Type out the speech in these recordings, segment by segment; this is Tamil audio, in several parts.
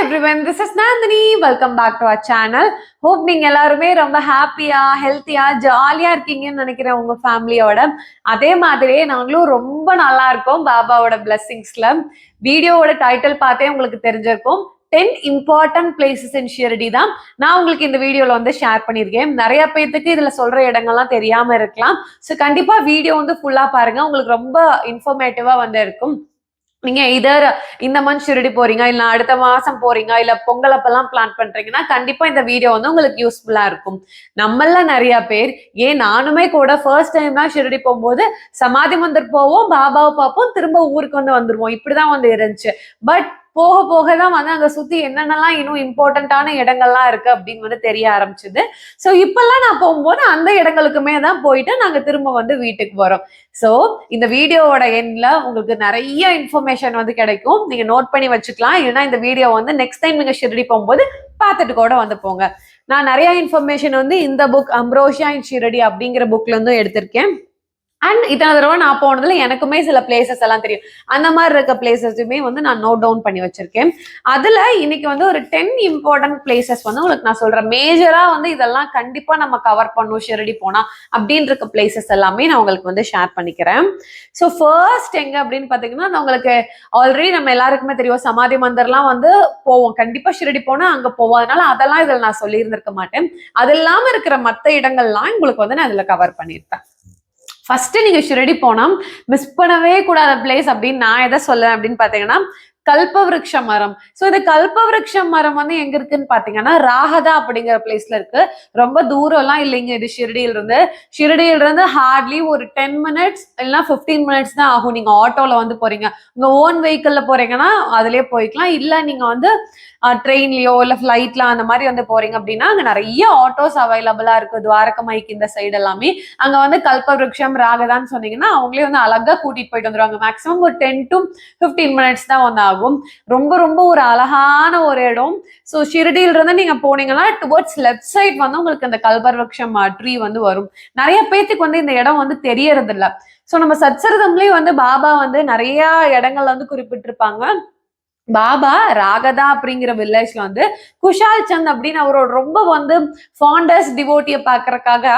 everyone, this is Nandini. Welcome back to our channel. Hope நீங்க எல்லாருமே ரொம்ப ஹாப்பியா ஹெல்த்தியா ஜாலியா இருக்கீங்கன்னு நினைக்கிறேன் உங்க ஃபேமிலியோட. அதே மாதிரியே நாங்களும் ரொம்ப நல்லா இருக்கோம் பாபாவோட பிளெஸிங்ஸ்ல. வீடியோவோட டைட்டில் பார்த்தே உங்களுக்கு தெரிஞ்சிருக்கும். 10 இம்பார்ட்டன்ட் பிளேசஸ் இன் ஷிரடி தான் நான் உங்களுக்கு இந்த வீடியோல வந்து ஷேர் பண்ணியிருக்கேன். நிறைய பேருக்கு இதுல சொல்ற இடங்கள்லாம் தெரியாம இருக்கலாம். ஸோ கண்டிப்பா வீடியோ வந்து ஃபுல்லா பாருங்க, உங்களுக்கு ரொம்ப இன்ஃபர்மேட்டிவா வந்து இருக்கும். நீங்க இதர் இந்த மந்த் ஷிரடி போறீங்க, இல்ல அடுத்த மாசம் போறீங்க, இல்ல பொங்கல் அப்பெல்லாம் பிளான் பண்றீங்கன்னா கண்டிப்பா இந்த வீடியோ வந்து உங்களுக்கு யூஸ்ஃபுல்லா இருக்கும். நம்மள நிறைய பேர், ஏன் நானுமே கூட ஃபர்ஸ்ட் டைம் தான் ஷிரடி போகும்போது சமாதி மந்திர் போவோம், பாபாவை பார்ப்போம், திரும்ப ஊருக்கு வந்து வந்துருவோம், இப்படிதான் வந்து இருந்துச்சு. பட் போக போக தான் வந்து அங்க சுத்தி என்னென்னலாம் இன்னும் இம்பார்ட்டன்டான இடங்கள்லாம் இருக்கு அப்படின்னு வந்து தெரிய ஆரம்பிச்சுது. ஸோ இப்பெல்லாம் நான் போகும்போது அந்த இடங்களுக்குமே தான் போயிட்டு நாங்க திரும்ப வந்து வீட்டுக்கு வரோம். ஸோ இந்த வீடியோவோட எண்ட்ல உங்களுக்கு நிறைய இன்ஃபர்மேஷன் வந்து கிடைக்கும், நீங்க நோட் பண்ணி வச்சுக்கலாம். இல்லைன்னா இந்த வீடியோ வந்து நெக்ஸ்ட் டைம் நீங்க ஷிரடி போகும்போது பார்த்துட்டு கூட வந்து போங்க. நான் நிறைய இன்ஃபர்மேஷன் வந்து இந்த புக் அம்ரோஷியா இன் ஷிரடி அப்படிங்கிற புக்ல இருந்தும் எடுத்திருக்கேன். அண்ட் இத்தனை தடவை நான் போனதுல எனக்குமே சில பிளேசஸ் எல்லாம் தெரியும். அந்த மாதிரி இருக்க பிளேசஸுமே வந்து நான் நோட் டவுன் பண்ணி வச்சிருக்கேன். அதுல இன்னைக்கு வந்து ஒரு 10 இம்பார்ட்டன்ட் பிளேசஸ் வந்து உங்களுக்கு நான் சொல்றேன். மேஜரா வந்து இதெல்லாம் கண்டிப்பா நம்ம கவர் பண்ணும் ஷிரடி போனா அப்படின்னு இருக்க பிளேசஸ் எல்லாமே நான் உங்களுக்கு வந்து ஷேர் பண்ணிக்கிறேன். ஸோ ஃபர்ஸ்ட் எங்க அப்படின்னு பாத்தீங்கன்னா, உங்களுக்கு ஆல்ரெடி நம்ம எல்லாருக்குமே தெரியும், சமாதி மந்திர்லாம் வந்து போவோம். கண்டிப்பா ஷிரடி போனா அங்க போவோம். அதனால அதெல்லாம் இதுல நான் சொல்லி இருந்திருக்க மாட்டேன். அது இல்லாம இருக்கிற மத்த இடங்கள்லாம் உங்களுக்கு வந்து நான் இதுல கவர் பண்ணியிருப்பேன். ஃபர்ஸ்ட் நீங்க ஷிரடி போனா மிஸ் பண்ணவே கூடாத பிளேஸ் அப்படின்னு நான் எதை சொல்லுவேன் அப்படின்னு பாத்தீங்கன்னா, கல்பவருஷ மரம். ஸோ இந்த கல்பவருஷ மரம் வந்து எங்க இருக்குன்னு பாத்தீங்கன்னா, ராகதா அப்படிங்கிற பிளேஸ்ல இருக்கு. ரொம்ப தூரம் எல்லாம் இல்லைங்க இது ஷிரடியில இருந்து ஹார்ட்லி ஒரு 10 மினிட்ஸ் இல்லைன்னா 15 மினிட்ஸ் தான் ஆகும். நீங்க ஆட்டோல வந்து போறீங்க, உங்க ஓன் வெஹிக்கிள்ல போறீங்கன்னா அதுலயே போய்க்கலாம். இல்ல நீங்க வந்து ட்ரெயின்லயோ இல்ல ஃபிளைட்ல அந்த மாதிரி வந்து போறீங்க அப்படின்னா அங்க நிறைய ஆட்டோஸ் அவைலபிளா இருக்கு. துவாரகமைக்கு இந்த சைடு எல்லாமே அங்க வந்து கல்பவருஷம் ராகதான்னு சொன்னீங்கன்னா அவங்களே வந்து அழகா கூட்டிட்டு போயிட்டு வந்துருவாங்க. மேக்ஸிமம் ஒரு 10 to 15 மினிட்ஸ் தான் வந்து ஆகும். ரொம்ப ரொம்ப ஒரு அழகான ஒரு இடம். ஸோ ஷிரடியில இருந்து நீங்க போனீங்கன்னா டுவர்ட்ஸ் லெஃப்ட் சைட் வந்து உங்களுக்கு அந்த கல்பவருஷம் ட்ரீ வந்து வரும். நிறைய பேத்துக்கு வந்து இந்த இடம் வந்து தெரியறது இல்ல. ஸோ நம்ம சத்சரிதம்லயும் வந்து பாபா வந்து நிறைய இடங்கள்ல வந்து குறிப்பிட்டிருப்பாங்க. பாபா ராகதா அப்படிங்கிற வில்லேஜ்ல வந்து குஷால் சந்த் அப்படின்னு அவரோட ரொம்ப வந்து ஃபாண்டஸ்ட் டிவோட்டிய பாக்குறதுக்காக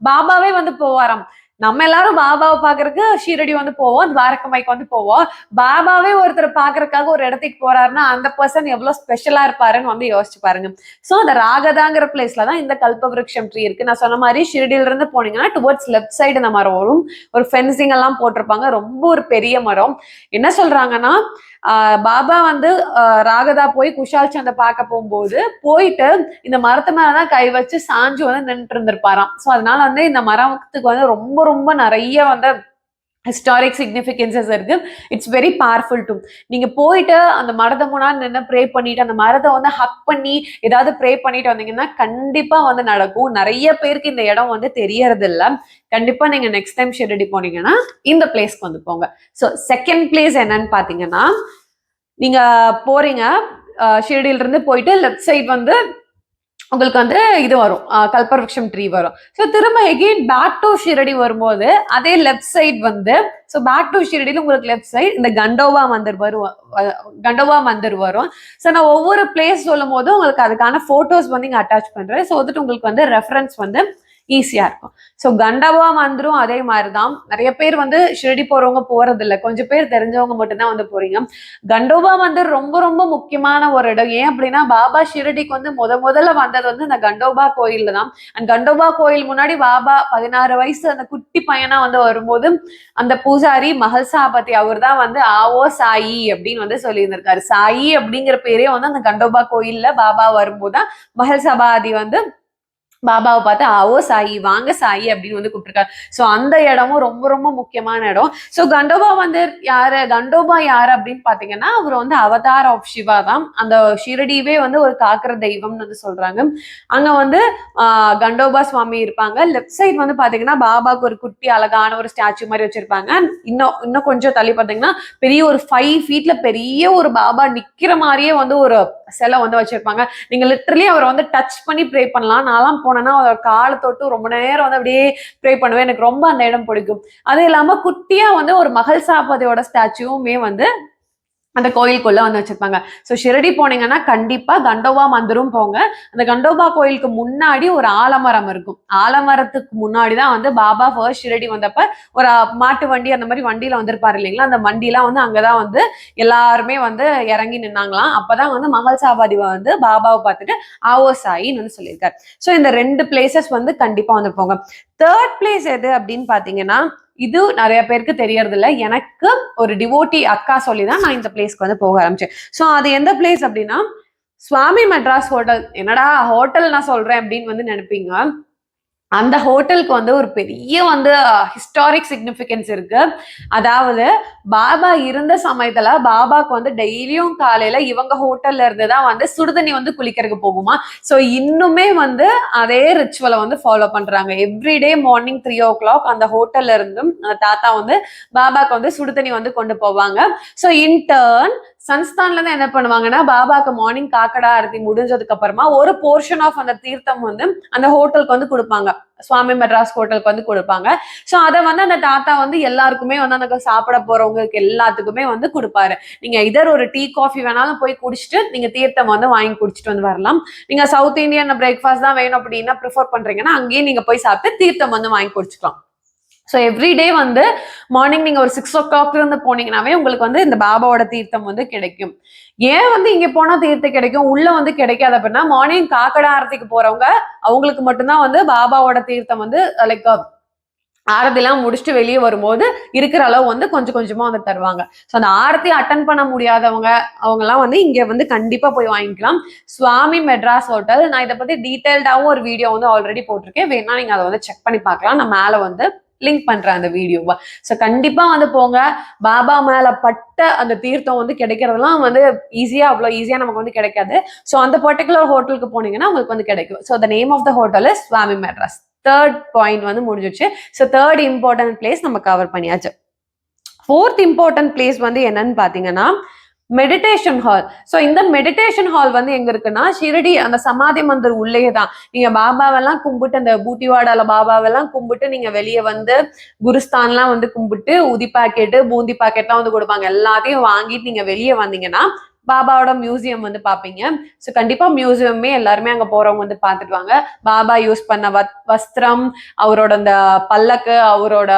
பாபாவே வந்து போவாராம். நம்ம எல்லாரும் பாபாவை பாக்குறதுக்கு ஷீரடி வந்து போவோம், துவாரகமைக்கு வந்து போவோம். பாபாவே ஒருத்தர் பாக்குறதுக்காக ஒரு இடத்துக்கு போறாருன்னா அந்த பர்சன் எவ்வளவு ஸ்பெஷலா இருப்பாருன்னு வந்து யோசிச்சு பாருங்க. சோ அந்த ராகதாங்கிற பிளேஸ்ல தான் இந்த கல்பவருஷம் ட்ரீ இருக்கு. நான் சொன்ன மாதிரி ஷிரடியில இருந்து போனீங்கன்னா டுவர்ட்ஸ் லெஃப்ட் சைடு இந்த மரம் வரும். ஒரு ஃபென்சிங் எல்லாம் போட்டிருப்பாங்க, ரொம்ப ஒரு பெரிய மரம். என்ன சொல்றாங்கன்னா, பாபா வந்து ராகதா போய் குஷால் சந்தை பார்க்க போகும்போது போயிட்டு இந்த மரத்து மேலதான் கை வச்சு சாஞ்சு வந்து நின்றுட்டு இருந்திருப்பாராம். ஸோ அதனால வந்து இந்த மரத்துக்கு வந்து ரொம்ப ரொம்ப நிறைய வந்து ஹிஸ்டாரிக் சிக்னிஃபிகன்சஸ் இருக்கு. It's very powerful to. நீங்க போயிட்டு அந்த மரத்தை முன்னாடி நின்று ப்ரே பண்ணிட்டு அந்த மரத்தை வந்து ஹக் பண்ணி ஏதாவது ப்ரே பண்ணிட்டு வந்தீங்கன்னா கண்டிப்பா வந்து நடக்கும். நிறைய பேருக்கு இந்த இடம் வந்து தெரியறது இல்ல. கண்டிப்பா நீங்க நெக்ஸ்ட் டைம் ஷிரடி போனீங்கன்னா இந்த பிளேஸ்க்கு வந்து போங்க. ஸோ செகண்ட் பிளேஸ் என்னன்னு பாத்தீங்கன்னா, நீங்க போறீங்க ஷிரடியில இருந்து போயிட்டு லெஃப்ட் சைட் வந்து உங்களுக்கு வந்து இது வரும், கல்பவருஷம் ட்ரீ வரும். ஸோ திரும்ப எகெயின் பேக் டு ஷிரடி வரும்போது அதே லெஃப்ட் சைட் வந்து, ஸோ பேக் டு ஷிரடியில் உங்களுக்கு லெஃப்ட் சைட் இந்த கண்டோபா மந்திர் வரும். ஸோ நான் ஒவ்வொரு பிளேஸ் சொல்லும் போது உங்களுக்கு அதுக்கான போட்டோஸ் வந்து இங்க அட்டாச் பண்றேன். ஸோ வந்துட்டு உங்களுக்கு வந்து ரெஃபரன்ஸ் வந்து ஈஸியா இருக்கும். ஸோ கண்டோபா மந்திரும் அதே மாதிரிதான். நிறைய பேர் வந்து ஷிரடி போறவங்க போறது இல்லை, கொஞ்சம் பேர் தெரிஞ்சவங்க மட்டும்தான் வந்து போறீங்க. கண்டோபா மந்திர் ரொம்ப ரொம்ப முக்கியமான ஒரு இடம். ஏன் அப்படின்னா, பாபா ஷிரடிக்கு வந்து முதல்ல வந்தது வந்து இந்த கண்டோபா கோயில்ல தான். அண்ட் கண்டோபா கோயில் முன்னாடி பாபா 16 வயசு அந்த குட்டி பையனா வந்து வரும்போது அந்த பூஜாரி மஹல்சாபதி அவர் தான் வந்து ஆவோ சாயி அப்படின்னு வந்து சொல்லி இருந்திருக்காரு. சாயி அப்படிங்கிற பேரே வந்து அந்த கண்டோபா கோயில்ல பாபா வரும்போதுதான் மஹல்சாபாதி வந்து பாபாவை பார்த்து ஆவோ சாயி, வாங்க சாயி அப்படின்னு வந்து கூப்பிட்டுருக்காரு. ஸோ அந்த இடமும் ரொம்ப ரொம்ப முக்கியமான இடம். ஸோ கண்டோபா யாரு அப்படின்னு பாத்தீங்கன்னா, அவர் வந்து அவதார் ஆஃப் சிவா தான். அந்த ஷிரடியவே வந்து ஒரு காக்கிற தெய்வம்னு வந்து சொல்றாங்க. அங்க வந்து கண்டோபா சுவாமி இருப்பாங்க. லெஃப்ட் சைட் வந்து பாத்தீங்கன்னா பாபாவுக்கு ஒரு குட்டி அழகான ஒரு ஸ்டாச்சு மாதிரி வச்சிருப்பாங்க. இன்னும் கொஞ்சம் தள்ளி பாத்தீங்கன்னா பெரிய ஒரு 5 ஃபீட்ல பெரிய ஒரு பாபா நிக்கிற மாதிரியே வந்து ஒரு சிலை வந்து வச்சிருப்பாங்க. நீங்க லிட்டரலி அவரை வந்து டச் பண்ணி ப்ரே பண்ணலாம். நான்லாம் போனேன்னா அதோட காலை தொட்டு ரொம்ப நேரம் வந்து அப்படியே ப்ரே பண்ணுவேன். எனக்கு ரொம்ப அந்த இடம் பிடிக்கும். அது இல்லாம குட்டியா வந்து ஒரு மஹல்சாபதியோட ஸ்டாச்சுவுமே வந்து அந்த கோயிலுக்குள்ள வந்து வச்சிருப்பாங்க. ஸோ ஷிரடி போனீங்கன்னா கண்டிப்பா கண்டோபா மந்திரும் போங்க. அந்த கண்டோபா கோயிலுக்கு முன்னாடி ஒரு ஆலமரம் இருக்கும். ஆலமரத்துக்கு முன்னாடி தான் வந்து பாபா ஃபர்ஸ்ட் ஷிரடி வந்தப்ப ஒரு மாட்டு வண்டி அந்த மாதிரி வண்டியில வந்திருப்பாரு இல்லைங்களா, அந்த வண்டிலாம் வந்து அங்கதான் வந்து எல்லாருமே வந்து இறங்கி நின்னாங்களாம். அப்பதான் வந்து மகள் சாபாதி வந்து பாபாவை பார்த்துட்டு ஆவோ சாயின்னு வந்து சொல்லியிருக்காரு. ஸோ இந்த 2 பிளேசஸ் வந்து கண்டிப்பா வந்து போங்க. தேர்ட் பிளேஸ் எது அப்படின்னு பாத்தீங்கன்னா, இது நிறைய பேருக்கு தெரியறது இல்ல. எனக்கு ஒரு டிவோட்டி அக்கா சொல்லிதான் நான் இந்த பிளேஸ்க்கு வந்து போக ஆரம்பிச்சேன். சோ அது எந்த பிளேஸ் அப்படின்னா, சுவாமி மெட்ராஸ் ஹோட்டல். என்னடா ஹோட்டல் நான் சொல்றேன் அப்படின்னு வந்து நினைப்பீங்க. அந்த ஹோட்டலுக்கு வந்து ஒரு பெரிய வந்து ஹிஸ்டாரிக் சிக்னிஃபிகன்ஸ் இருக்கு. அதாவது பாபா இருந்த சமயத்துல பாபாக்கு வந்து டெய்லியும் காலையில இவங்க ஹோட்டல்ல இருந்து தான் வந்து சுடுதண்ணி வந்து குளிக்கிறதுக்கு போகுமா. ஸோ இன்னுமே வந்து அதே ரிச்சுவலை வந்து ஃபாலோ பண்றாங்க. எவ்ரிடே மார்னிங் 3 o'clock அந்த ஹோட்டல்ல இருந்தும் அந்த தாத்தா வந்து பாபாக்கு வந்து சுடுதண்ணி வந்து கொண்டு போவாங்க. ஸோ இன்டர்ன் சன்ஸ்தான்ல இருந்து என்ன பண்ணுவாங்கன்னா, பாபாக்கு மார்னிங் காக்கடா ஆரத்தி முடிஞ்சதுக்கு அப்புறமா ஒரு போர்ஷன் ஆஃப் அந்த தீர்த்தம் வந்து அந்த ஹோட்டலுக்கு வந்து கொடுப்பாங்க. சுவாமி மெட்ராஸ் ஹோட்டலுக்கு வந்து கொடுப்பாங்க. சோ அதை வந்து அந்த தாத்தா வந்து எல்லாருக்குமே வந்து அந்த சாப்பிட போறவங்களுக்கு எல்லாத்துக்குமே வந்து கொடுப்பாரு. நீங்க இதர் ஒரு டீ காஃபி வேணாலும் போய் குடிச்சிட்டு நீங்க தீர்த்தம் வந்து வாங்கி குடிச்சிட்டு வந்து வரலாம். நீங்க சவுத் இந்தியன் பிரேக்ஃபாஸ்ட் தான் வேணும் அப்படின்னா ப்ரிஃபர் பண்றீங்கன்னா அங்கேயே நீங்க போய் சாப்பிட்டு தீர்த்தம் வந்து வாங்கி குடிச்சுக்கலாம். ஸோ எவ்ரிடே வந்து மார்னிங் நீங்க ஒரு 6 o'clock இருந்து போனீங்கன்னாவே உங்களுக்கு வந்து இந்த பாபாவோட தீர்த்தம் வந்து கிடைக்கும். ஏன் வந்து இங்க போனா தீர்த்தம் கிடைக்கும், உள்ள வந்து கிடைக்காது அப்படின்னா, மார்னிங் காக்கடா ஆரத்திக்கு போறவங்க அவங்களுக்கு மட்டும்தான் வந்து பாபாவோட தீர்த்தம் வந்து லைக் ஆரத்திலாம் முடிச்சுட்டு வெளியே வரும்போது இருக்கிற அளவு வந்து கொஞ்சம் கொஞ்சமா வந்து தருவாங்க. ஸோ அந்த ஆரத்தி அட்டன் பண்ண முடியாதவங்க அவங்க எல்லாம் வந்து இங்க வந்து கண்டிப்பா போய் வாங்கிக்கலாம். சுவாமி மெட்ராஸ் ஹோட்டல். நான் இதை பத்தி டீடைல்டாவும் ஒரு வீடியோ வந்து ஆல்ரெடி போட்டிருக்கேன். வேணா நீங்க அதை வந்து செக் பண்ணி பார்க்கலாம். நான் மேல வந்து லிங்க் பண்றேன் அந்த வீடியோவை. ஸோ கண்டிப்பா வந்து போங்க. பாபா மேல பட்ட அந்த தீர்த்தம் வந்து கிடைக்கிறதுலாம் வந்து ஈஸியா அவ்வளோ ஈஸியா நமக்கு வந்து கிடைக்காது. ஸோ அந்த பர்டிகுலர் ஹோட்டலுக்கு போனீங்கன்னா உங்களுக்கு வந்து கிடைக்கும். So the name of the hotel is Swami Madras. Third point வந்து முடிஞ்சிருச்சு. ஸோ தேர்ட் இம்பார்ட்டன்ட் பிளேஸ் நம்ம கவர் பண்ணியாச்சு. ஃபோர்த் இம்பார்ட்டன்ட் பிளேஸ் வந்து என்னன்னு பாத்தீங்கன்னா மெடிடேஷன் ஹால். ஸோ இந்த மெடிடேஷன் ஹால் வந்து எங்க இருக்குன்னா, ஷிரடி அந்த சமாதி மந்திர் உள்ளே தான். நீங்க பாபாவெல்லாம் கும்பிட்டு அந்த பூட்டிவாடால பாபாவெல்லாம் கும்பிட்டு நீங்க வெளியே வந்து குருஸ்தான்லாம் வந்து கும்பிட்டு உதி பாக்கெட்டு பூந்தி பாக்கெட்லாம் வந்து கொடுப்பாங்க. எல்லாத்தையும் வாங்கிட்டு நீங்க வெளியே வந்தீங்கன்னா பாபாவோட மியூசியம் வந்து பாப்பீங்க. ஸோ கண்டிப்பா மியூசியமே எல்லாருமே அங்க போறவங்க வந்து பாத்துட்டு வாங்க. பாபா யூஸ் பண்ண வஸ்திரம், அவரோட அந்த பல்லக்கு, அவரோட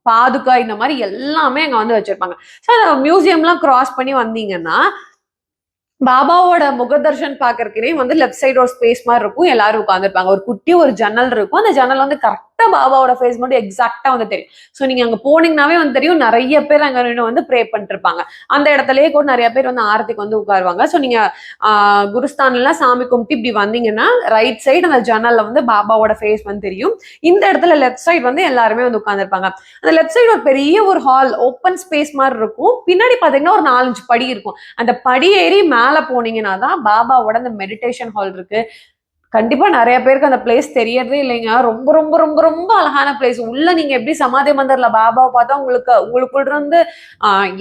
பாதுகா, இந்த மாதிரி எல்லாமே அங்க வந்து வச்சிருப்பாங்க. ஸோ அந்த மியூசியம்லாம் கிராஸ் பண்ணி வந்தீங்கன்னா பாபாவோட முகதர்ஷன் பாக்குறதுக்குனே வந்து லெஃப்ட் சைடு ஒரு ஸ்பேஸ் மாதிரி இருக்கும். எல்லாரும் உட்காந்துருப்பாங்க. ஒரு குட்டி ஒரு ஜன்னல் இருக்கும். அந்த ஜன்னல் வந்து கரெக்டா பாபாவோட ஃபேஸ் மட்டும் எக்ஸாக்டா வந்து தெரியும். ஸோ நீங்க அங்க போனீங்கன்னாவே வந்து தெரியும். நிறைய பேர் அங்க வந்து ப்ரே பண்ணிட்டு இருப்பாங்க. அந்த இடத்துலயே கூட நிறைய பேர் வந்து ஆரத்திக்கு வந்து உட்காருவாங்க. ஸோ நீங்க குருஸ்தான்ல சாமி கும்பிட்டு இப்படி வந்தீங்கன்னா ரைட் சைடு அந்த ஜன்னல்ல வந்து பாபாவோட ஃபேஸ் வந்து தெரியும். இந்த இடத்துல லெஃப்ட் சைடு வந்து எல்லாருமே வந்து உட்காந்துருப்பாங்க. அந்த லெஃப்ட் சைடு ஒரு பெரிய ஒரு ஹால் ஓப்பன் ஸ்பேஸ் மாதிரி இருக்கும். பின்னாடி பாத்தீங்கன்னா ஒரு 4-5 படி இருக்கும். அந்த படி ஏறி மேல போனீங்கன்னா தான் பாபாவோட அந்த மெடிடேஷன் ஹால் இருக்கு. கண்டிப்பா நிறைய பேருக்கு அந்த பிளேஸ் தெரியறதே இல்லைங்க. ரொம்ப ரொம்ப ரொம்ப ரொம்ப அழகான பிளேஸ். உள்ள நீங்க எப்படி சமாதி மந்திர்ல பாபாவை பார்த்தா உங்களுக்குள்ள இருந்து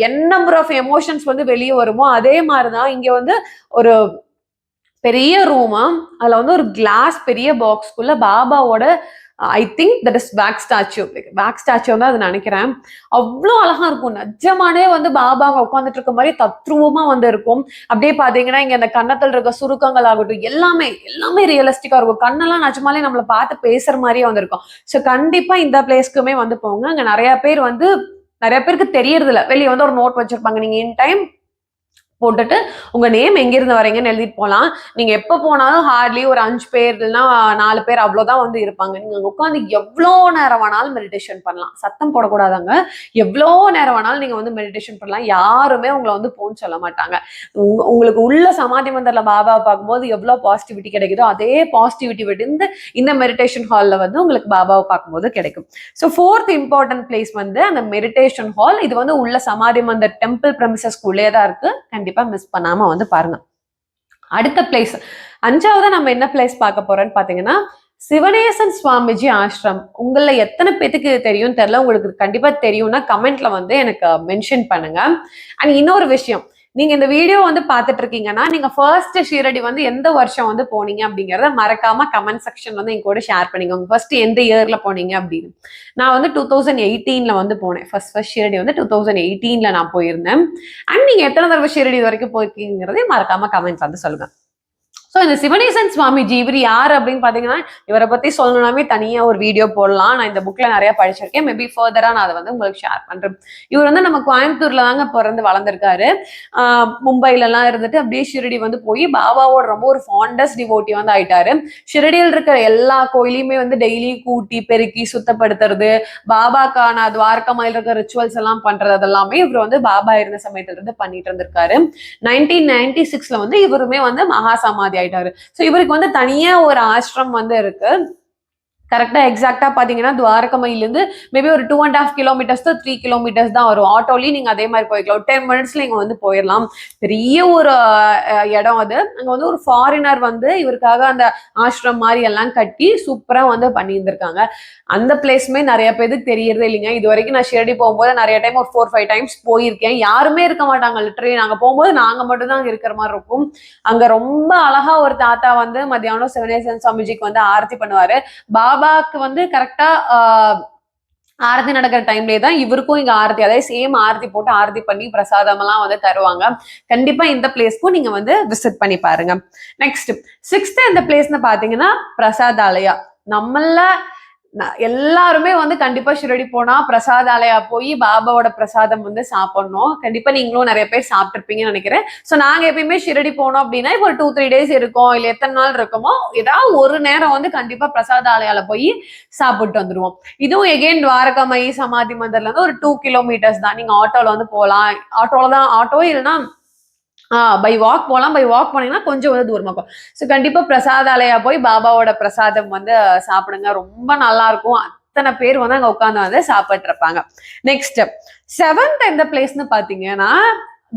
என் நம்பர் ஆஃப் எமோஷன்ஸ் வந்து வெளியே வருமோ அதே மாதிரிதான் இங்க வந்து ஒரு பெரிய ரூமா, அதுல வந்து ஒரு கிளாஸ் பெரிய பாக்ஸ்க்குள்ள பாபாவோட I think that is wax statue வந்து அது நினைக்கிறேன். அவ்வளோ அழகா இருக்கும். நிஜமானே வந்து பாபா அங்க உட்காந்துட்டு இருக்க மாதிரி தத்ரூபமா வந்து இருக்கும். அப்படியே பாத்தீங்கன்னா இங்க அந்த கன்னத்துல இருக்க சுருக்கங்கள் ஆகட்டும் எல்லாமே எல்லாமே ரியலிஸ்டிக்கா இருக்கும். கண்ணெல்லாம் நிஜமாலே நம்மளை பார்த்து பேசுற மாதிரியே வந்து இருக்கும். ஸோ கண்டிப்பா இந்த பிளேஸ்க்குமே வந்து போங்க. அங்க நிறைய பேருக்கு தெரியறது இல்லை. வெளியே வந்து ஒரு நோட் வச்சிருப்பாங்க. நீங்க இன் டைம் போட்டுட்டு உங்க நேம் எங்கிருந்து வரீங்கன்னு எழுதிட்டு போகலாம். நீங்க எப்ப போனாலும் ஹார்ட்லி ஒரு 5 பேர் இல்லைன்னா 4 பேர் அவ்வளவுதான் வந்து இருப்பாங்க. நீங்க அங்க உட்காந்து எவ்வளோ நேரம் வேணாலும் மெடிடேஷன் பண்ணலாம். சத்தம் போடக்கூடாதாங்க. எவ்வளோ நேரம் வேணாலும் நீங்க வந்து மெடிடேஷன் பண்ணலாம். யாருமே உங்களை வந்து போன்னு சொல்ல மாட்டாங்க. உங்களுக்கு உள்ள சமாதி மந்திரல பாபாவை பார்க்கும்போது எவ்வளவு பாசிட்டிவிட்டி கிடைக்குதோ அதே பாசிட்டிவிட்டி வந்து இந்த மெடிடேஷன் ஹால்ல வந்து உங்களுக்கு பாபாவை பார்க்கும்போது கிடைக்கும். ஸோ ஃபோர்த் இம்பார்ட்டன்ட் பிளேஸ் வந்து அந்த மெடிடேஷன் ஹால். இது வந்து உள்ள சமாதி மந்திர் டெம்பிள் பிரமிசஸ்க்குள்ளே தான் இருக்கு. கண்டிப்பா மிஸ் பண்ணாம வந்து பாருங்க. அடுத்த பிளேஸ் 5வது நம்ம என்ன பிளேஸ் பார்க்க போறோம்னு பாத்தீங்கன்னா சிவனேசன் சுவாமிஜி ஆசிரம். உங்கள எத்தனை பேத்துக்கு தெரியும் தெரியல. உங்களுக்கு கண்டிப்பா தெரியும்னா கமெண்ட்ல வந்து எனக்கு மென்ஷன் பண்ணுங்க. அண்ட் இன்னொரு விஷயம், நீங்க இந்த வீடியோ வந்து பாத்துட்டு இருக்கீங்கன்னா நீங்க ஃபர்ஸ்ட் ஷீரடி வந்து எந்த வருஷம் வந்து போனீங்க அப்படிங்கறத மறக்காம கமெண்ட் செக்ஷன் வந்து எங்க கூட ஷேர் பண்ணிக்கோங்க. ஃபர்ஸ்ட் எந்த இயர்ல போனீங்க அப்படின்னு. நான் வந்து 2018ல வந்து போனேன். ஃபர்ஸ்ட் ஷீரடி வந்து 2018ல நான் போயிருந்தேன். அண்ட் நீங்க எத்தனை தடவை ஷீரடி வரைக்கும் போயிருக்கீங்கிறதே மறக்காம கமெண்ட்ஸ் வந்து சொல்லுங்க. ஸோ இந்த சிவனேசன் சுவாமிஜி இவர் யார் அப்படின்னு பாத்தீங்கன்னா, இவரை பத்தி சொல்லணும்னாவே தனியா ஒரு வீடியோ போடலாம். நான் இந்த புக்ல நிறைய படிச்சிருக்கேன். மேபி ஃபர்தரா நான் அதை வந்து உங்களுக்கு ஷேர் பண்றேன். இவர் வந்து நம்ம கோயம்புத்தூர்ல தாங்க பிறந்து வளர்ந்துருக்காரு. மும்பைல எல்லாம் இருந்துட்டு அப்படியே ஷிரடி வந்து போய் பாபாவோட ரொம்ப ஒரு ஃபாண்டஸ்ட் டிவோட்டி வந்து ஆயிட்டாரு. ஷிரடியில் இருக்கிற எல்லா கோயிலையுமே வந்து டெய்லி கூட்டி பெருக்கி சுத்தப்படுத்துறது, பாபாக்கான துவாரகமாயில் இருக்கிற ரிச்சுவல்ஸ் எல்லாம் பண்றது அதெல்லாமே இவர் வந்து பாபா இருந்த சமயத்துல இருந்து பண்ணிட்டு இருந்திருக்காரு. 1996ல வந்து இவருமே வந்து மகா சமாதி ஆயிட்டாரு. சோ இவருக்கு வந்து தனியா ஒரு ஆசிரம் வந்து இருக்கு. கரெக்டா எக்ஸாக்டா பாத்தீங்கன்னா துவாரகமையில இருந்து மேபி ஒரு 2.5 கிலோமீட்டர்ஸ் to 3 கிலோமீட்டர்ஸ் தான் வரும். ஆட்டோலயும் நீங்க அதே மாதிரி போய்க்கலாம். 10 மினிட்ஸ்ல நீங்க வந்து போயிடலாம். பெரிய ஒரு இடம் அது. அங்க வந்து ஒரு ஃபாரினர் வந்து இவருக்காக அந்த ஆசிரம் மாதிரி எல்லாம் கட்டி சூப்பரா வந்து பண்ணி இருந்திருக்காங்க. அந்த பிளேஸ்மே நிறைய பேருக்கு தெரியறதே இல்லைங்க. இது வரைக்கும் நான் ஷிரடி போகும்போது நிறைய டைம் ஒரு 4-5 டைம்ஸ் போயிருக்கேன். யாருமே இருக்க மாட்டாங்க. லிட்டரலி நாங்க போகும்போது நாங்க மட்டும் தான் இருக்கிற மாதிரி இருக்கும். அங்க ரொம்ப அழகா ஒரு தாத்தா வந்து மத்தியானம் சிவனேசன் சுவாமிஜிக்கு வந்து ஆரத்தி பண்ணுவாரு. பாபாக்கு வந்து கரெக்டா ஆரத்தி நடக்கிற டைம்லேயே தான் இவருக்கும் இங்க ஆரத்தி, அதாவது சேம் ஆரத்தி போட்டு ஆரத்தி பண்ணி பிரசாதம் எல்லாம் வந்து தருவாங்க. கண்டிப்பா இந்த பிளேஸ்க்கும் நீங்க வந்து விசிட் பண்ணி பாருங்க. நெக்ஸ்ட் 6th எந்த பிளேஸ்னு பாத்தீங்கன்னா பிரசாதாலயா. நம்மள எல்லாருமே வந்து கண்டிப்பா ஷிரடி போனா பிரசாதாலயா போய் பாபாவோட பிரசாதம் வந்து சாப்பிடணும். கண்டிப்பா நீங்களும் நிறைய பேர் சாப்பிட்டுருப்பீங்கன்னு நினைக்கிறேன். சோ நாங்க எப்பயுமே ஷிரடி போனோம் அப்படின்னா இப்போ ஒரு 2-3 டேஸ் இருக்கோம், இல்ல எத்தனை நாள் இருக்கோமோ ஏதாவது ஒரு நேரம் வந்து கண்டிப்பா பிரசாதாலயால போய் சாப்பிட்டு வந்துருவோம். இதுவும் எகெயின் துவாரகமாயி சமாதி மந்திர்ல இருந்து ஒரு 2 கிலோமீட்டர்ஸ் தான். நீங்க ஆட்டோல வந்து போகலாம். ஆட்டோ இல்லைன்னா பை வாக் போகலாம். பை வாக் போனீங்கன்னா கொஞ்சம் வந்து தூரமா இருக்கும். ஸோ கண்டிப்பா பிரசாதாலயா போய் பாபாவோட பிரசாதம் வந்து சாப்பிடுங்க. ரொம்ப நல்லா இருக்கும். அத்தனை பேர் வந்து அங்க உட்காந்து வந்து சாப்பிட்டு இருப்பாங்க. நெக்ஸ்ட் 7th எந்த பிளேஸ்னு பாத்தீங்கன்னா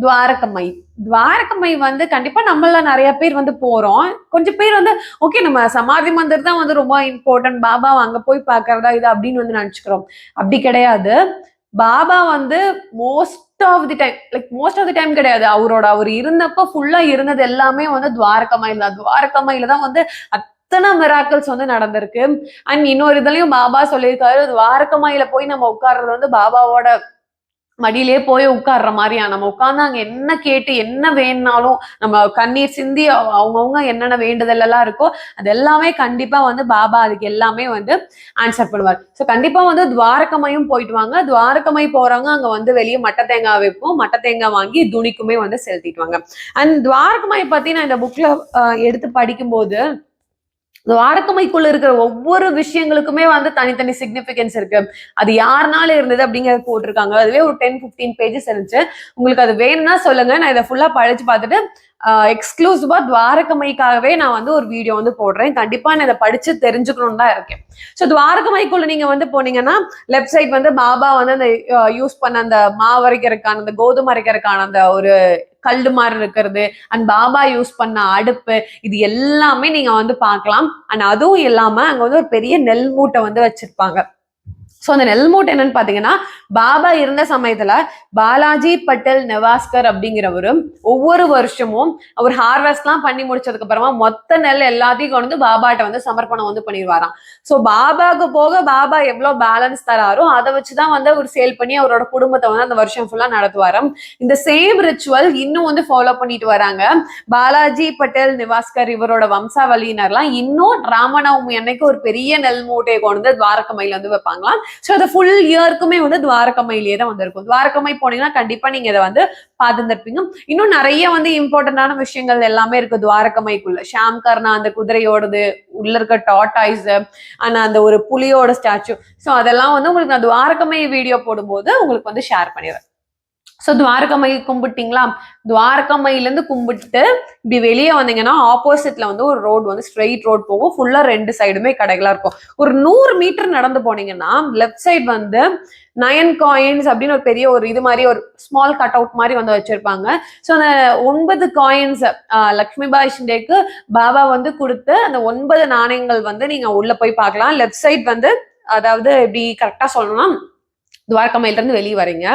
துவாரகமை. துவாரகமை வந்து கண்டிப்பா நம்மள நிறைய பேர் வந்து போறோம். கொஞ்சம் பேர் வந்து ஓகே நம்ம சமாதி மந்திர் தான் வந்து ரொம்ப இம்பார்ட்டன்ட், பாபா அங்க போய் பாக்குறதா இது அப்படின்னு வந்து நினைச்சுக்கிறோம். அப்படி கிடையாது. பாபா வந்து மோஸ்ட் ஆஃப் தி டைம் கிடையாது, அவர் இருந்தப்ப ஃபுல்லா இருந்தது எல்லாமே வந்து துவாரகமையில தான் வந்து அத்தனை மிராக்கிள்ஸ் வந்து நடந்திருக்கு. அண்ட் இன்னொரு இதுலயும் பாபா சொல்லியிருக்காரு, துவாரகமையில போய் நம்ம உட்கார்றது வந்து பாபாவோட மடியிலே போய் உட்கார்ற மாதிரியா. நம்ம உட்கார்ந்து அங்க என்ன கேட்டு என்ன வேணும்னாலும் நம்ம கண்ணீர் சிந்தி அவங்கவுங்க என்னென்ன வேண்டுதல் எல்லாம் இருக்கோ அது எல்லாமே கண்டிப்பா வந்து பாபா அதுக்கு எல்லாமே வந்து ஆன்சர் பண்ணுவார். ஸோ கண்டிப்பா வந்து துவாரகமையும் போயிட்டு வாங்க. துவாரகமை போறவங்க அங்க வந்து வெளியே மட்டை தேங்காய் வைப்போம். மட்டை தேங்காய் வாங்கி துணிக்குமே வந்து செலுத்திட்டு வாங்க. அண்ட் துவாரகமை பத்தி நான் இந்த புக்ல எடுத்து படிக்கும்போது துவாரகமைக்குள்ள இருக்கிற ஒவ்வொரு விஷயங்களுக்குமே வந்து தனித்தனி சிக்னிபிகன்ஸ் இருக்கு. அது யாருனால இருந்தது அப்படிங்கறது போட்டிருக்காங்க. அதுவே ஒரு 10-15 பேஜஸ் இருந்துச்சு. உங்களுக்கு அது வேணும்னா சொல்லுங்க, நான் இதை ஃபுல்லா படிச்சு பார்த்துட்டு எக்ஸ்க்ளூசிவா துவாரகமைக்காகவே நான் வந்து ஒரு வீடியோ வந்து போடுறேன். கண்டிப்பா நான் இதை படிச்சு தெரிஞ்சுக்கணும்னு தான் இருக்கேன். ஸோ துவாரகமைக்குள்ள நீங்க வந்து போனீங்கன்னா லெஃப்ட் சைட் வந்து பாபா வந்து அந்த யூஸ் பண்ண அந்த மாவு அரைக்கிறதுக்கான அந்த கோதுமை அரைக்கிறதுக்கான அந்த ஒரு கல்லு மாதிரி இருக்கிறது, அண்ட் பாபா யூஸ் பண்ண அடுப்பு, இது எல்லாமே நீங்க வந்து பார்க்கலாம். அண்ட் அதுவும் இல்லாம அங்க வந்து ஒரு பெரிய நெல் மூட்டை வந்து வச்சிருப்பாங்க. ஸோ அந்த நெல் மூட்டை என்னன்னு பாத்தீங்கன்னா பாபா இருந்த சமயத்துல பாலாஜி பட்டேல் நெவாஸ்கர் அப்படிங்கிறவரு ஒவ்வொரு வருஷமும் அவர் ஹார்வெஸ்ட் எல்லாம் பண்ணி முடிச்சதுக்கு அப்புறமா மொத்த நெல் எல்லாத்தையும் கொண்டு பாபாட்ட வந்து சமர்ப்பணம் வந்து பண்ணிடுவாராம். ஸோ பாபாவுக்கு போக பாபா எவ்வளவு பேலன்ஸ் தராரோ அதை வச்சுதான் வந்து அவர் சேல் பண்ணி அவரோட குடும்பத்தை வந்து அந்த வருஷம் ஃபுல்லா நடத்துவாராம். இந்த சேம் ரிச்சுவல் இன்னும் வந்து ஃபாலோ பண்ணிட்டு வராங்க. பாலாஜி பட்டேல் நெவாஸ்கர் இவரோட வம்சாவளியினர்லாம் இன்னும் ராமநவமி அன்னைக்கு ஒரு பெரிய நெல் மூட்டையை கொண்டு துவாரகமையில வந்து வைப்பாங்களாம். ஸோ அது ஃபுல் இயருக்குமே வந்து துவாரகமையிலேயே தான் வந்திருக்கும். துவாரகமை போனீங்கன்னா கண்டிப்பா நீங்க இதை வந்து பார்த்துருப்பீங்க. இன்னும் நிறைய வந்து இம்பார்ட்டன்டான விஷயங்கள் எல்லாமே இருக்கு துவாரகமைக்குள்ள. ஷாம் கர்ணா அந்த குதிரையோடது, உள்ள இருக்க டாட்டாய்ஸ், அந்த ஒரு புலியோட ஸ்டாச்சு, ஸோ அதெல்லாம் வந்து உங்களுக்கு நான் துவாரகமை வீடியோ போடும்போது உங்களுக்கு வந்து ஷேர் பண்ணிடுறேன். ஸோ துவாரகமை கும்பிட்டீங்களா? துவாரகமையில இருந்து கும்பிட்டு இப்படி வெளியே வந்தீங்கன்னா ஆப்போசிட்ல வந்து ஒரு ரோடு வந்து ஸ்ட்ரெயிட் ரோட் போகும். ஃபுல்லா 2 சைடுமே கடைகளா இருக்கும். ஒரு 100 மீட்டர் நடந்து போனீங்கன்னா லெஃப்ட் சைட் வந்து 9 காயின்ஸ் அப்படின்னு ஒரு பெரிய ஒரு இது மாதிரி ஒரு ஸ்மால் கட் அவுட் மாதிரி வந்து வச்சிருப்பாங்க. ஸோ அந்த 9 காயின்ஸ் லக்ஷ்மிபாய் ஷிண்டேக்கு பாபா வந்து கொடுத்து அந்த 9 நாணயங்கள் வந்து நீங்க உள்ள போய் பார்க்கலாம். லெஃப்ட் சைட் வந்து, அதாவது எப்படி கரெக்டா சொல்லணும்னா துவாரகமையில இருந்து வெளியே வரீங்க,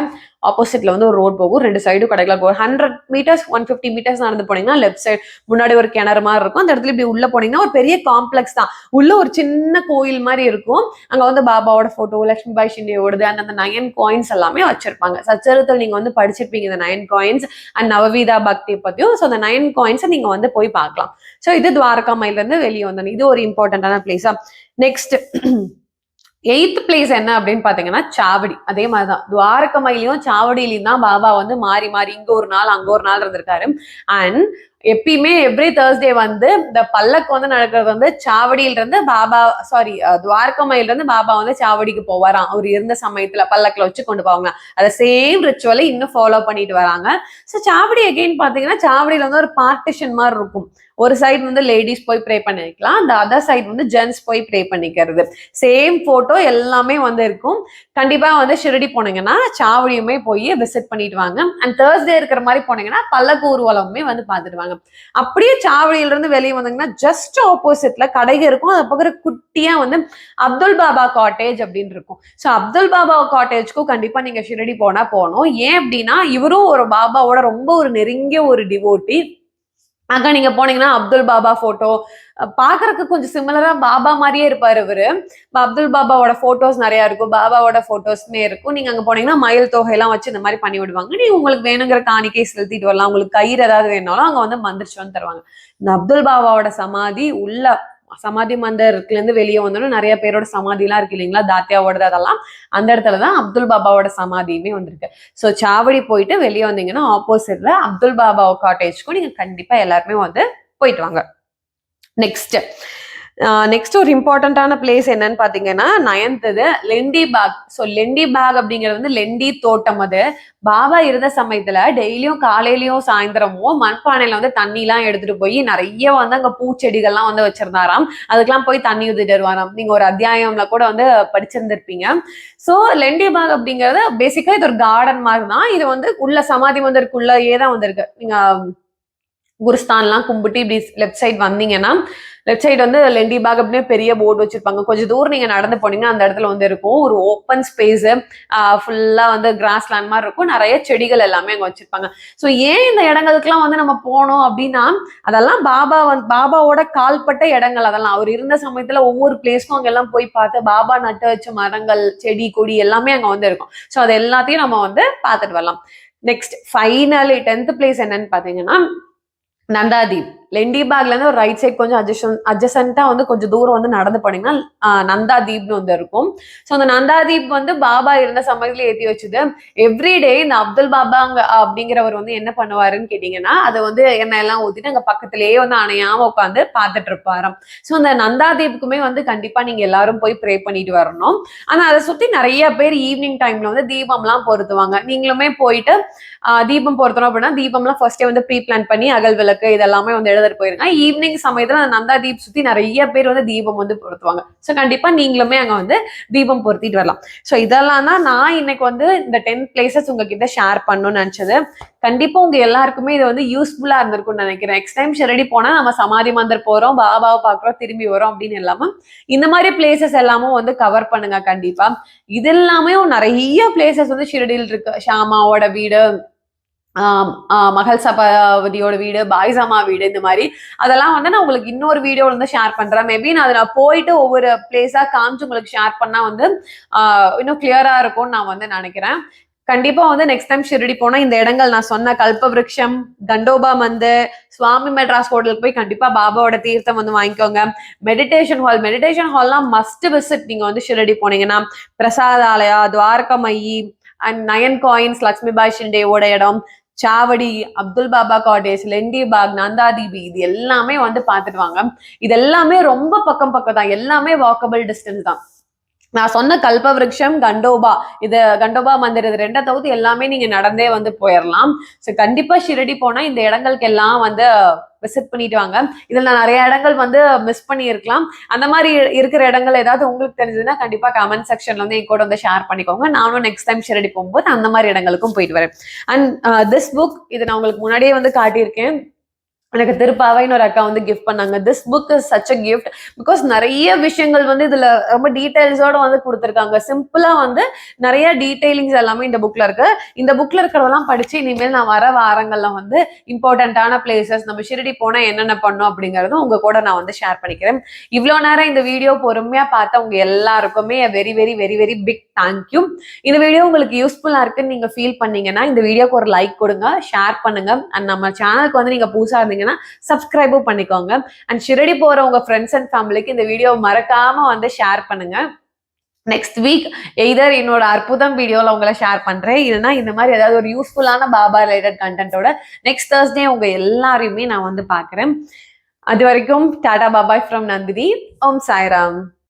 ஆப்போசிட்ல வந்து ஒரு ரோட் போகும், 2 சைடும் கடைகள் போகும். 100 மீட்டர்ஸ் 150 மீட்டர்ஸ் நடந்து போனீங்கன்னா லெஃப்ட் சைடு முன்னாடி ஒரு கிணறு மாதிரி இருக்கும். அந்த இடத்துல இப்படி உள்ள போனீங்கன்னா ஒரு பெரிய காம்ப்ளெக்ஸ் தான். உள்ள ஒரு சின்ன கோயில் மாதிரி இருக்கும். அங்க வந்து பாபாவோட போட்டோ, லட்சுமி பாய் ஷிண்டேயோடது, அந்த 9 காயின்ஸ் எல்லாமே வச்சிருப்பாங்க. சச்சரித்தல் நீங்க வந்து படிச்சிருப்பீங்க இந்த 9 காயின்ஸ் அண்ட் நவவீதா பக்தி பத்தியும். ஸோ அந்த 9 காயின்ஸை நீங்க வந்து போய் பார்க்கலாம். ஸோ இது துவாரகமையில இருந்து வெளியே வந்தோம். இது ஒரு இம்பார்ட்டன்டான பிளேஸா. நெக்ஸ்ட் 8th பிளேஸ் என்ன அப்படின்னு பாத்தீங்கன்னா சாவடி. அதே மாதிரிதான் துவாரகமையிலையும் சாவடியிலையும் தான் பாபா வந்து மாறி மாறி இங்க ஒரு நாள் அங்க ஒரு நாள் இருந்திருக்காரு. அண்ட் எப்பயுமே எவ்ரி தேர்ஸ்டே வந்து இந்த பல்லக்கு வந்து நடக்கிறது வந்து சாவடியில இருந்து பாபா துவாரகமையில இருந்து பாபா வந்து சாவடிக்கு போவாராம். அவர் இருந்த சமயத்துல பல்லக்குல வச்சு கொண்டு போவாங்க. அதை சேம் ரிச்சுவலை இன்னும் ஃபாலோ பண்ணிட்டு வராங்க. ஸோ சாவடி அகெயின் பாத்தீங்கன்னா சாவடியில வந்து ஒரு பார்ட்டிஷன் மாதிரி இருக்கும். ஒரு சைடு வந்து லேடிஸ் போய் ப்ரே பண்ணிக்கலாம், அந்த அதர் சைடு வந்து ஜென்ஸ் போய் ப்ரே பண்ணிக்கிறது. சேம் போட்டோ எல்லாமே வந்து இருக்கும். கண்டிப்பா வந்து ஷிரடி போனீங்கன்னா சாவடியுமே போய் விசிட் பண்ணிட்டு வாங்க. அண்ட் தேர்ஸ்டே இருக்கிற மாதிரி போனீங்கன்னா பல்லக்கு ஊர்வலமுமே வந்து பார்த்துட்டு வாங்க. அப்படியே சாவடியில இருந்து வெளியே வந்தீங்கன்னா ஜஸ்ட் ஆப்போசிட்ல கடைகள் இருக்கும். அது பக்கம் குட்டியா வந்து அப்துல் பாபா காட்டேஜ் அப்படின்னு இருக்கும். ஸோ அப்துல் பாபா காட்டேஜ்க்கும் கண்டிப்பா நீங்க ஷிரடி போனா போகணும். ஏன் அப்படின்னா இவரும் ஒரு பாபாவோட ரொம்ப ஒரு நெருங்கிய ஒரு டிவோட்டி. அங்க நீங்க போனீங்கன்னா அப்துல் பாபா போட்டோ பாக்குறதுக்கு கொஞ்சம் சிமிலரா பாபா மாதிரியே இருப்பாரு இவரு. அப்துல் பாபாவோட போட்டோஸ் நிறைய இருக்கும், பாபாவோட போட்டோஸ்மே இருக்கும். நீங்க அங்க போனீங்கன்னா மயில் தொகை எல்லாம் வச்சு இந்த மாதிரி பண்ணி விடுவாங்க. நீங்க உங்களுக்கு வேணுங்கிற காணிக்கை செலுத்திட்டு வரலாம். உங்களுக்கு கயிறு ஏதாவது வேணாலும் அங்க வந்து மந்திரிச்சு வந்து தருவாங்க. இந்த அப்துல் பாபாவோட சமாதி உள்ள சமாதி மந்திரத்துல இருந்து வெளியே வந்தோம்னா நிறைய பேரோட சமாதி எல்லாம் இருக்கு இல்லைங்களா, தாத்தியாவோடது, அதெல்லாம் அந்த இடத்துலதான் அப்துல் பாபாவோட சமாதியுமே வந்திருக்கு. ஸோ சாவடி போயிட்டு வெளியே வந்தீங்கன்னா ஆப்போசிட்ல அப்துல் பாபா காட்டேஜ்க்கும் நீங்க கண்டிப்பா எல்லாருமே வந்து போயிட்டு வாங்க. நெக்ஸ்ட் ஒரு இம்பார்ட்டன்டான பிளேஸ் என்னன்னு பாத்தீங்கன்னா 9th லெண்டி பாக். ஸோ லெண்டி பாக் அப்படிங்கிறது வந்து லெண்டி தோட்டம். அது பாபா இருந்த சமயத்துல டெய்லியும் காலையிலயும் சாயந்தரமும் மண்பானையில வந்து தண்ணி எல்லாம் எடுத்துட்டு போய் நிறைய வந்து அங்க பூச்செடிகள்லாம் வந்து வச்சிருந்தாராம். அதுக்கெல்லாம் போய் தண்ணி ஊத்திட்டு வருவாராம். நீங்க ஒரு அத்தியாயம்ல கூட வந்து படிச்சிருந்திருப்பீங்க. ஸோ லெண்டி பாக் அப்படிங்கிறது பேசிக்கா இது ஒரு கார்டன் மாதிரி தான். இது வந்து உள்ள சமாதி மந்திருக்குள்ளேயே தான் வந்திருக்கு. நீங்க குருஸ்தான்லாம் கும்பிட்டு இப்படி லெஃப்ட் சைடு வந்தீங்கன்னா லெஃப்ட் சைடு வந்து லெண்டி பாக் அப்படின்னு பெரிய போர்டு வச்சிருப்பாங்க. கொஞ்சம் தூரம் நீங்க நடந்து போனீங்கன்னா அந்த இடத்துல வந்து இருக்கும் ஒரு ஓப்பன் ஸ்பேஸ். ஃபுல்லா வந்து கிராஸ் லேண்ட் மாதிரி இருக்கும். நிறைய செடிகள் எல்லாமே அங்க வச்சிருப்பாங்க. ஸோ ஏன் இந்த இடங்களுக்குலாம் வந்து நம்ம போனோம் அப்படின்னா அதெல்லாம் பாபாவோட கால்பட்ட இடங்கள். அதெல்லாம் அவர் இருந்த சமயத்துல ஒவ்வொரு பிளேஸ்க்கும் அங்க எல்லாம் போய் பார்த்து பாபா நட்டு வச்ச மரங்கள், செடி, கொடி எல்லாமே அங்க வந்து இருக்கும். ஸோ அது எல்லாத்தையும் நம்ம வந்து பார்த்துட்டு வரலாம். நெக்ஸ்ட் ஃபைனலி 10th பிளேஸ் என்னன்னு பாத்தீங்கன்னா நந்தாதீப். லெண்டி பாக்ல இருந்து ஒரு ரைட் சைட் கொஞ்சம் அட்ஜசன்ட்டா வந்து கொஞ்சம் தூரம் வந்து நடந்து போனீங்கன்னா நந்தாதீப்னு வந்து இருக்கும். ஸோ அந்த நந்தாதீப் வந்து பாபா இருந்த சமயத்துல ஏற்றி வச்சுது. எவ்ரிடே இந்த அப்துல் பாபா அப்படிங்கிறவர் வந்து என்ன பண்ணுவாருன்னு கேட்டீங்கன்னா அதை வந்து எண்ணெய் எல்லாம் ஊத்திட்டு அங்க பக்கத்திலேயே வந்து அணையாம உட்காந்து பார்த்துட்டு இருப்பாராம். ஸோ அந்த நந்தாதீப்புக்குமே வந்து கண்டிப்பா நீங்க எல்லாரும் போய் ப்ரே பண்ணிட்டு வரணும். ஆனா அதை சுத்தி நிறைய பேர் ஈவினிங் டைம்ல வந்து தீபம்லாம் பொருத்துவாங்க. நீங்களுமே போயிட்டு தீபம் பொருத்தணும் அப்படின்னா தீபம்லாம் ஃபர்ஸ்டே வந்து ப்ரீ பிளான் பண்ணி அகல் விளக்கு இதெல்லாமே வந்து எழுதிட்டு போயிருங்க. ஈவினிங் சமயத்துல அந்த நந்தா தீப் சுத்தி நிறைய பேர் வந்து தீபம் வந்து பொருத்துவாங்க. ஸோ கண்டிப்பா நீங்களுமே அங்க வந்து தீபம் பொருத்திட்டு வரலாம். ஸோ இதெல்லாம் தான் நான் இன்னைக்கு வந்து இந்த 10 பிளேசஸ் உங்ககிட்ட ஷேர் பண்ணணும்னு நினைச்சது. கண்டிப்பா உங்க எல்லாருக்குமே இது வந்து யூஸ்ஃபுல்லா இருந்திருக்கும்னு நினைக்கிறேன். நெக்ஸ்ட் டைம் ஷிரடி போனா நம்ம சமாதி மந்திர் போறோம், பாபாவை பாக்குறோம், திரும்பி வரோம் அப்படின்னு இல்லாம இந்த மாதிரி பிளேசஸ் எல்லாமும் வந்து கவர் பண்ணுங்க. கண்டிப்பா இது எல்லாமே நிறைய பிளேசஸ் வந்து ஷிரடியில் இருக்கு. ஷாமாவோட வீடு, மகள் சபாவதியோட வீடு, பாய்சாமா வீடு, இந்த மாதிரி அதெல்லாம் வந்து நான் உங்களுக்கு இன்னொரு வீடியோல வந்து ஷேர் பண்றேன். மேபி நான் போயிட்டு ஒவ்வொரு பிளேஸா காமிச்சு உங்களுக்கு ஷேர் பண்ணா வந்து இன்னும் கிளியரா இருக்கும்னு நான் வந்து நினைக்கிறேன். கண்டிப்பா வந்து நெக்ஸ்ட் டைம் ஷிரடி போனா இந்த இடங்கள் நான் சொன்ன கல்பவ்ருக்ஷம், கண்டோபா மந்திர், சுவாமி மெட்ராஸ் ஹோட்டலுக்கு போய் கண்டிப்பா பாபாவோட தீர்த்தம் வந்து வாங்கிக்கோங்க. மெடிடேஷன் ஹால்லாம் மஸ்ட் விசிட். நீங்க வந்து ஷிரடி போனீங்கன்னா பிரசாதாலயா, துவாரகமயி அண்ட் 9 காயின்ஸ், லட்சுமி பாய் ஷிண்டேவோட இடம், சாவடி, அப்துல் பாபா காட்டேஜ், லெண்டி பாக், நந்தாதீபி, இது எல்லாமே வந்து பார்த்துட்டு வாங்க. இது எல்லாமே ரொம்ப பக்கம் தான். எல்லாமே வாக்கபிள் டிஸ்டன்ஸ் தான். நான் சொன்ன கல்பவ்ருக்ஷம், கண்டோபா மந்திர், இது 2 தவிர்த்து எல்லாமே நீங்க நடந்தே வந்து போயிடலாம். ஸோ கண்டிப்பா ஷிரடி போனா இந்த இடங்களுக்கு எல்லாம் வந்து விசிட் பண்ணிட்டு வாங்க. இதுல நான் நிறைய இடங்கள் வந்து மிஸ் பண்ணி இருக்கலாம். அந்த மாதிரி இருக்கிற இடங்கள் ஏதாவது உங்களுக்கு தெரிஞ்சதுன்னா கண்டிப்பா கமெண்ட் செக்ஷன்ல வந்து என் கூட வந்து ஷேர் பண்ணிக்கோங்க. நானும் நெக்ஸ்ட் டைம் ஷிரடி போகும்போது அந்த மாதிரி இடங்களுக்கும் போயிட்டு வரேன். அண்ட் திஸ் புக் இது நான் உங்களுக்கு முன்னாடியே வந்து காட்டியிருக்கேன். எனக்கு திருப்பாவைன்னு ஒரு அக்கா வந்து கிஃப்ட் பண்ணாங்க. This book is such a gift. Because நிறைய விஷயங்கள் வந்து இதுல ரொம்ப டீடைல்ஸோட வந்து கொடுத்துருக்காங்க. சிம்பிளா வந்து நிறைய டீடைலிங்ஸ் எல்லாமே இந்த புக்ல இருக்கு. இந்த புக்ல இருக்கிறதெல்லாம் படிச்சு இனிமேல் நான் வர வாரங்கள்ல வந்து இம்பார்ட்டன்டான பிளேசஸ் நம்ம ஷிரடி போனா என்னென்ன பண்ணும் அப்படிங்கறதும் உங்க கூட நான் வந்து ஷேர் பண்ணிக்கிறேன். இவ்வளவு நேரம் இந்த வீடியோ பொறுமையா பார்த்த உங்க எல்லாருக்குமே very very very very big thank you. இந்த வீடியோ உங்களுக்கு யூஸ்ஃபுல்லா இருக்குன்னு நீங்க ஃபீல் பண்ணீங்கன்னா இந்த வீடியோக்கு ஒரு லைக் கொடுங்க, ஷேர் பண்ணுங்க. அண்ட் நம்ம சேனலுக்கு வந்து நீங்க புதுசா இருந்தீங்கன்னா சப்ஸ்கிரைபும் பண்ணிக்கோங்க. அண்ட் ஷிரடி போற உங்க ஃப்ரெண்ட்ஸ் அண்ட் ஃபேமிலிக்கு இந்த வீடியோ மறக்காம வந்து ஷேர் பண்ணுங்க. நெக்ஸ்ட் வீக் எய்தர் என்னோட அற்புதம் வீடியோல உங்களை ஷேர் பண்றேன், இல்லைன்னா இந்த மாதிரி ஏதாவது ஒரு யூஸ்ஃபுல்லான பாபா ரிலேட்டட் கண்டென்ட்டோட நெக்ஸ்ட் Thursday உங்க எல்லாரையுமே நான் வந்து பாக்குறேன். அது வரைக்கும் டாடா பாபாய் ஃப்ரம் நந்தினி. ஓம் சாய்ராம்.